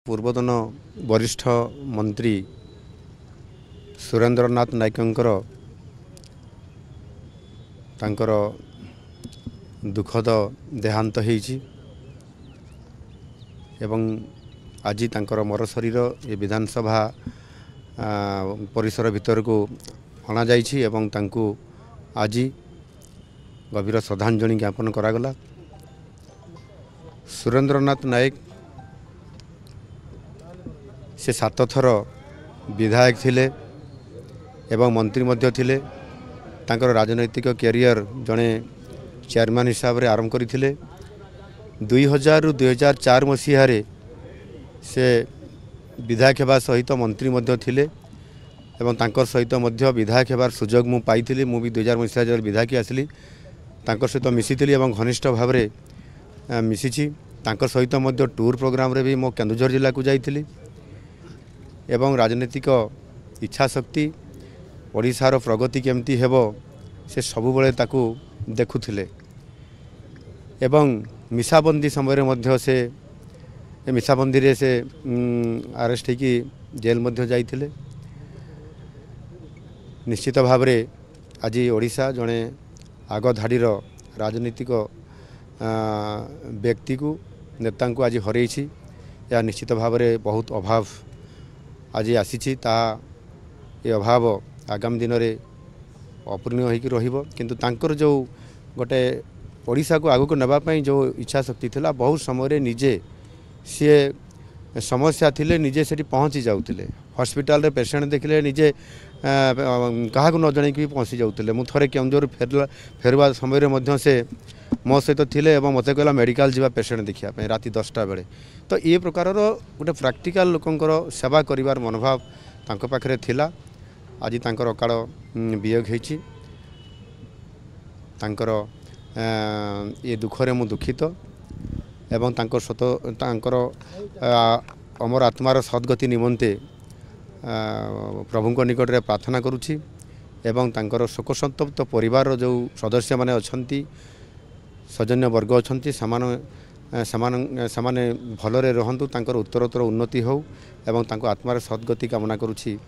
पूर्वतन वरिष्ठ मंत्री सुरेंद्रनाथ नायकंकर तांकर दुखद देहांत होईछि एवं आज तांकर मर शरीर ये विधानसभा परिसर भितर को अणा जाइछि एवं तांको आज गभीर श्रद्धांजलि ज्ञापन करागला। सुरेंद्रनाथ नायक से 7 थर विधायक थिले एवं मंत्री मध्य थिले। तांकर राजनैतिक कैरियर जड़े चेयरमैन हिसाब रे आरंभ करथिले। 2000 रु 2004 मसीह से विधायक हेबा सहित मंत्री मध्य थिले एवं तांकर सहित मध्य विधायक हेबार सुजोग मु पाइथिली। मु भी 2000 मसीह जब विधायक आसली तांकर सहित मिसिथिली एवं घनिष्ठ भाव रे मिसिछि। तांकर सहित मध्य टूर प्रोग्राम रे भी मो केन्दुझर जिला को जाइथिली एवं राजनीतिक इच्छा शक्ति ओडिशार प्रगति केमती हेबो से सबु बेले ताकू देखुथिले एवं मिसाबंदी समय मध्य से मिसाबंदी रे से अरेस्ट होकी जेल मध्य जाइथिले। निश्चित भाव रे आज ओडिशा जड़े आग धाड़ीर राजनीतिक व्यक्ति को नेता को आज हरई या निश्चित भाव रे बहुत अभाव आज आसी ता ये अभाव आगामी दिन में अपूर्ण हो किंतु तांकर जो गोटे ओडिशा को आगू को नापी जो इच्छा शक्ति थिला बहुत समय निजे सी समस्या थिले निजे से पहुँची जाऊले। हॉस्पिटल रे पेशेंट देखले निजे क्या न जन भी पहुँची जाऊले। मु थरे केन्दुझर फेरवा समय से मो सहित थिले एवं मते कहला मेडिकल जीवा पेशेंट देखिया पे राति 10टा बेले। तो ये प्रकार गोटे प्रैक्टिकल लोकंकर सेवा करिवार मनोभाव तांको पाखरे थिला। आज तांकर अकाल वियोग होईछि। तांकर ये दुखरे मु दुखित एवं तांकर अमर आत्मार सद्गति निमंते प्रभुଙ୍କ निकट रे प्रार्थना करुछि एवं तांकर शोक संतप्त परिवार जो सदस्य माने अछंती सौजन्य वर्ग अछंती समाने भलरे रहंतु तांकर उत्तरोत्तर उन्नति हो एवं तांको आत्मार सद्गति कामना करुछि।